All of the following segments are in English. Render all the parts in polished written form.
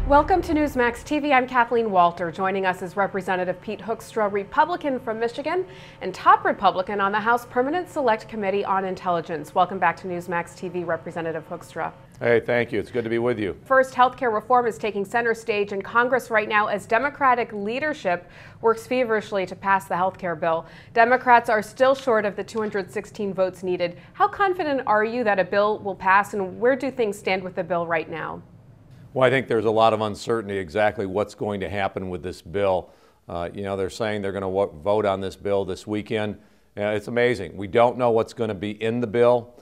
Welcome to Newsmax TV. I'm Kathleen Walter. Joining us is Representative Pete Hoekstra, Republican from Michigan and top Republican on the House Permanent Select Committee on Intelligence. Welcome back to Newsmax TV, Representative Hoekstra. Hey, thank you. It's good to be with you. First, healthcare reform is taking center stage in Congress right now as Democratic leadership works feverishly to pass the healthcare bill. Democrats are still short of the 216 votes needed. How confident are you that a bill will pass, and where do things stand with the bill right now? Well, I think there's a lot of uncertainty exactly what's going to happen with this bill. They're saying they're going to vote on this bill this weekend. It's amazing. We don't know what's going to be in the bill.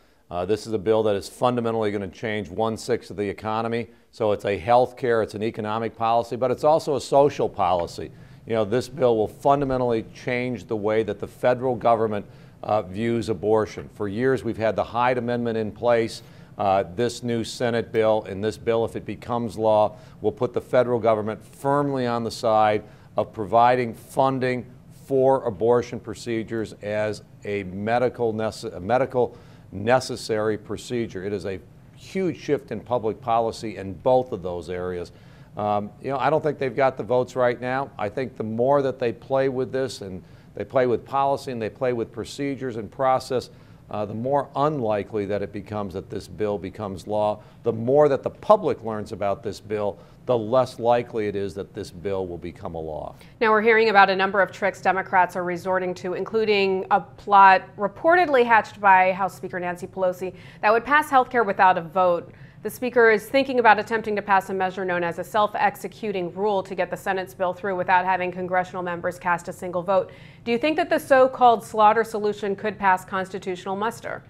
This is a bill that is fundamentally going to change 1/6 of the economy. So it's a health care, it's an economic policy, but it's also a social policy. This bill will fundamentally change the way that the federal government views abortion. For years, we've had the Hyde Amendment in place. This new Senate bill and this bill, if it becomes law, will put the federal government firmly on the side of providing funding for abortion procedures as a medical necessary procedure. It is a huge shift in public policy in both of those areas. I don't think they've got the votes right now. I think the more that they play with this and they play with policy and they play with procedures and process, the more unlikely that it becomes that this bill becomes law. The more that the public learns about this bill, the less likely it is that this bill will become a law. Now we're hearing about a number of tricks Democrats are resorting to, including a plot reportedly hatched by House Speaker Nancy Pelosi that would pass health care without a vote. The Speaker is thinking about attempting to pass a measure known as a self-executing rule to get the Senate's bill through without having congressional members cast a single vote. Do you think that the so-called slaughter solution could pass constitutional muster?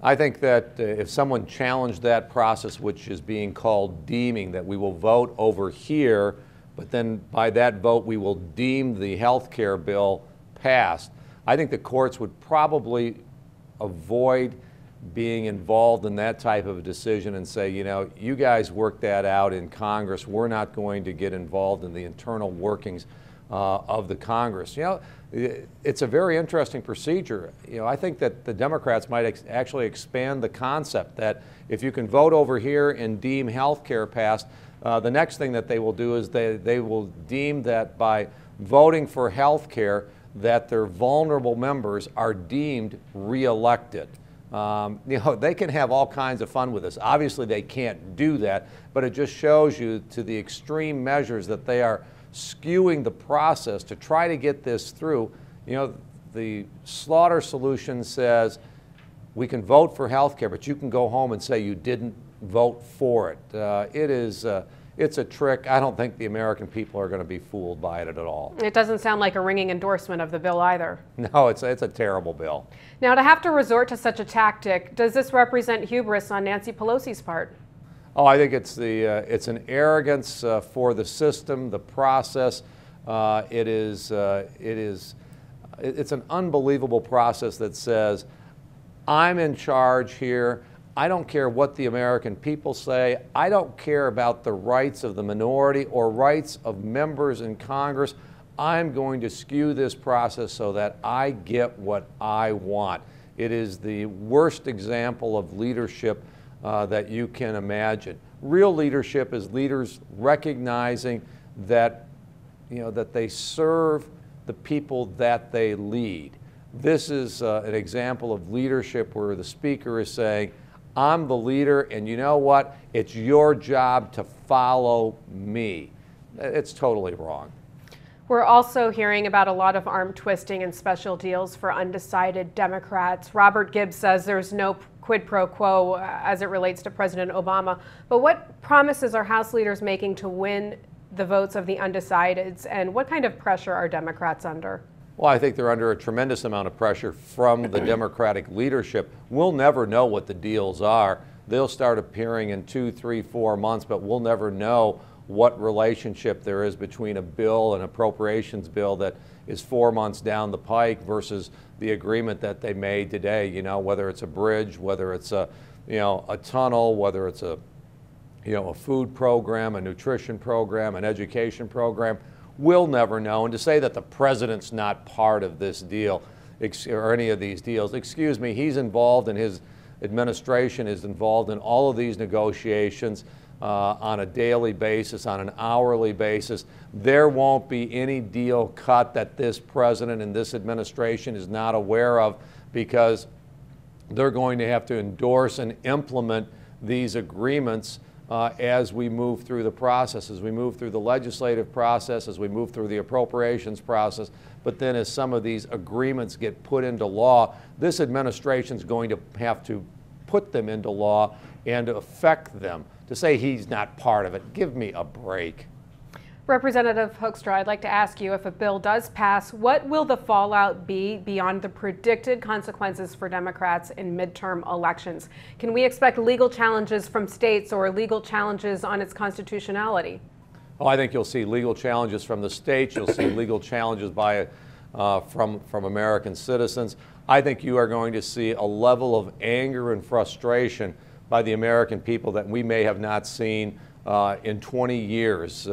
I think that if someone challenged that process, which is being called deeming, that we will vote over here, but then by that vote we will deem the health care bill passed, I think the courts would probably avoid being involved in that type of a decision and say, you guys work that out in Congress. We're not going to get involved in the internal workings of the Congress. It's a very interesting procedure. I think that the Democrats might actually expand the concept that if you can vote over here and deem health care passed, the next thing that they will do is they will deem that by voting for health care that their vulnerable members are deemed reelected. They can have all kinds of fun with this. Obviously, they can't do that, but it just shows you to the extreme measures that they are skewing the process to try to get this through. The slaughter solution says we can vote for health care, but you can go home and say you didn't vote for it. It's a trick. I don't think the American people are going to be fooled by it at all. It doesn't sound like a ringing endorsement of the bill either. No, it's a terrible bill. Now, to have to resort to such a tactic, does this represent hubris on Nancy Pelosi's part? Oh, I think it's an arrogance for the system, the process. It's an unbelievable process that says, I'm in charge here. I don't care what the American people say. I don't care about the rights of the minority or rights of members in Congress. I'm going to skew this process so that I get what I want. It is the worst example of leadership that you can imagine. Real leadership is leaders recognizing that, that they serve the people that they lead. This is an example of leadership where the Speaker is saying, I'm the leader, and you know what? It's your job to follow me. It's totally wrong. We're also hearing about a lot of arm twisting and special deals for undecided Democrats. Robert Gibbs says there's no quid pro quo as it relates to President Obama. But what promises are House leaders making to win the votes of the undecideds, and what kind of pressure are Democrats under? Well, I think they're under a tremendous amount of pressure from the Democratic leadership. We'll never know what the deals are. They'll start appearing in 2, 3, 4 months, but we'll never know what relationship there is between a bill, an appropriations bill that is 4 months down the pike versus the agreement that they made today. Whether it's a bridge, whether it's a tunnel, whether it's a food program, a nutrition program, an education program. We'll never know. And to say that the president's not part of this deal or any of these deals, excuse me, he's involved and his administration is involved in all of these negotiations. on a daily basis, on an hourly basis. There won't be any deal cut that this president and this administration is not aware of, because they're going to have to endorse and implement these agreements as we move through the process, as we move through the legislative process, as we move through the appropriations process. But then as some of these agreements get put into law, this administration is going to have to put them into law and affect them. To say he's not part of it, give me a break. Representative Hoekstra, I'd like to ask you, if a bill does pass, what will the fallout be beyond the predicted consequences for Democrats in midterm elections? Can we expect legal challenges from states or legal challenges on its constitutionality? Oh, I think you'll see legal challenges from the states. You'll see legal challenges from American citizens. I think you are going to see a level of anger and frustration by the American people that we may have not seen in 20 years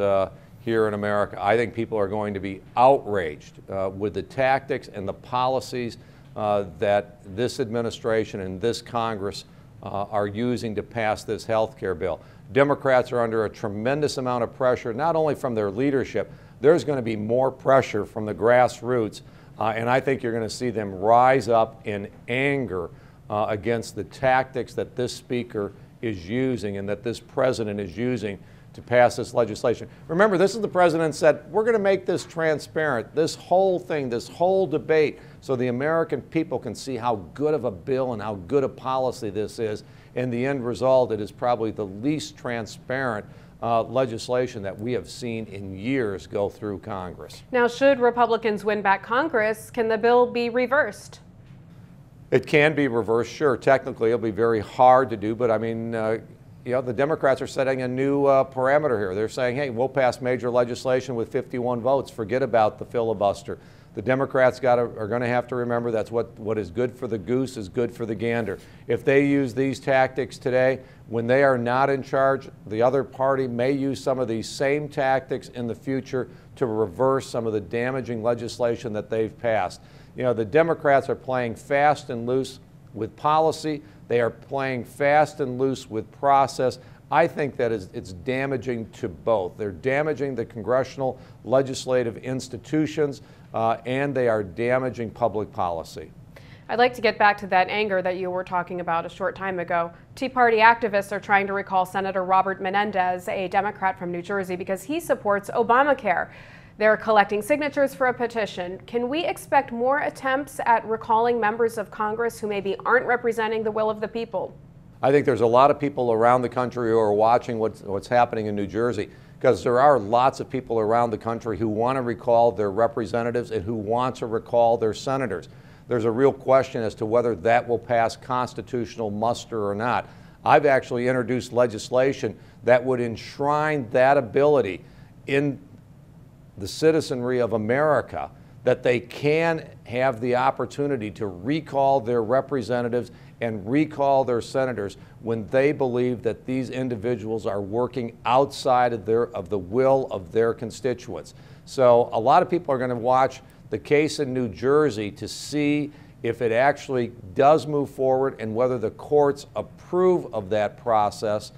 here in America. I think people are going to be outraged with the tactics and the policies that this administration and this Congress are using to pass this health care bill. Democrats are under a tremendous amount of pressure, not only from their leadership. There's going to be more pressure from the grassroots, and I think you're going to see them rise up in anger against the tactics that this speaker is using and that this president is using to pass this legislation. Remember, this is the president said, we're going to make this transparent, this whole thing, this whole debate, so the American people can see how good of a bill and how good a policy this is. And the end result, it is probably the least transparent legislation that we have seen in years go through Congress. Now, should Republicans win back Congress, can the bill be reversed? It can be reversed, sure. Technically, it'll be very hard to do, but I mean, you know, the Democrats are setting a new parameter here. They're saying, hey, we'll pass major legislation with 51 votes. Forget about the filibuster. The Democrats are going to have to remember that's what is good for the goose is good for the gander. If they use these tactics today, when they are not in charge, the other party may use some of these same tactics in the future to reverse some of the damaging legislation that they've passed. You know, the Democrats are playing fast and loose with policy. They are playing fast and loose with process. I think that it's damaging to both. They're damaging the congressional legislative institutions, and they are damaging public policy. I'd like to get back to that anger that you were talking about a short time ago. Tea Party activists are trying to recall Senator Robert Menendez, a Democrat from New Jersey, because he supports Obamacare. They're collecting signatures for a petition. Can we expect more attempts at recalling members of Congress who maybe aren't representing the will of the people? I think there's a lot of people around the country who are watching what's happening in New Jersey, because there are lots of people around the country who want to recall their representatives and who want to recall their senators. There's a real question as to whether that will pass constitutional muster or not. I've actually introduced legislation that would enshrine that ability in the citizenry of America, that they can have the opportunity to recall their representatives and recall their senators when they believe that these individuals are working outside of the will of their constituents. So a lot of people are going to watch the case in New Jersey to see if it actually does move forward and whether the courts approve of that process.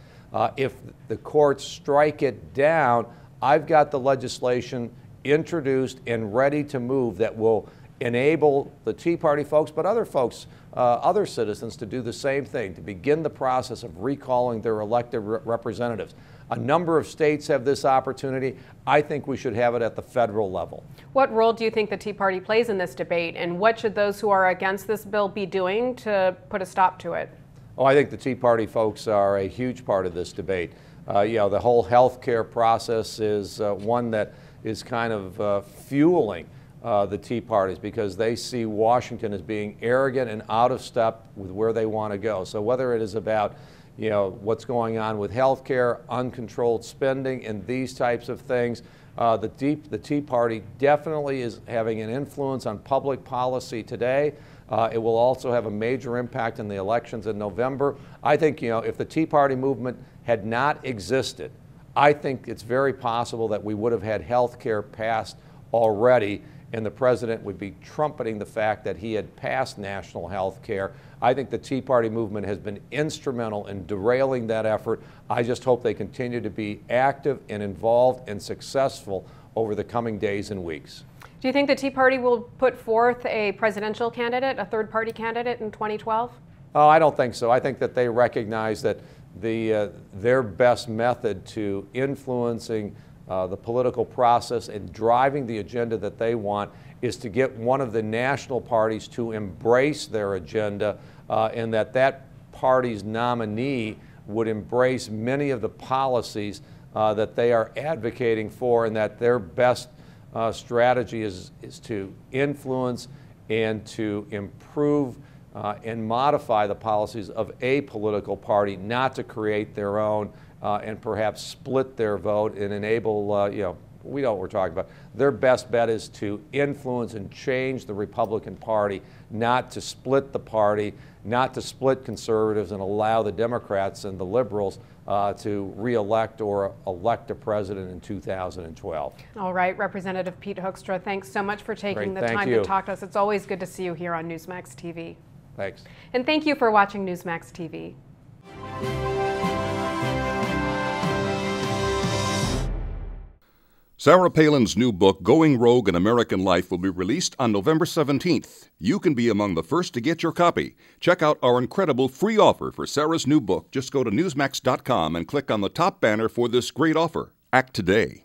If the courts strike it down, I've got the legislation introduced and ready to move that will enable the Tea Party folks, but other folks, other citizens, to do the same thing, to begin the process of recalling their elected representatives. A number of states have this opportunity. I think we should have it at the federal level. What role do you think the Tea Party plays in this debate, and what should those who are against this bill be doing to put a stop to it? Oh, I think the Tea Party folks are a huge part of this debate. You know, the whole health care process is one that is kind of fueling the Tea Parties, because they see Washington as being arrogant and out of step with where they want to go. So whether it is about, you know, what's going on with health care, uncontrolled spending, and these types of things, the Tea Party definitely is having an influence on public policy today. It will also have a major impact in the elections in November. I think, you know, if the Tea Party movement had not existed, I think it's very possible that we would have had health care passed already, and the president would be trumpeting the fact that he had passed national health care. I think the Tea Party movement has been instrumental in derailing that effort. I just hope they continue to be active and involved and successful over the coming days and weeks. Do you think the Tea Party will put forth a presidential candidate, a third-party candidate in 2012? Oh, I don't think so. I think that they recognize that their best method to influencing the political process and driving the agenda that they want is to get one of the national parties to embrace their agenda, and that party's nominee would embrace many of the policies that they are advocating for, and that their best strategy is to influence and to improve and modify the policies of a political party, not to create their own and perhaps split their vote and enable, we know what we're talking about. Their best bet is to influence and change the Republican Party, not to split the party, not to split conservatives and allow the Democrats and the liberals to re-elect or elect a president in 2012. All right, Representative Pete Hoekstra, thanks so much for taking the time to talk to us. It's always good to see you here on Newsmax TV. Thanks. And thank you for watching Newsmax TV. Sarah Palin's new book, Going Rogue in American Life, will be released on November 17th. You can be among the first to get your copy. Check out our incredible free offer for Sarah's new book. Just go to Newsmax.com and click on the top banner for this great offer. Act today.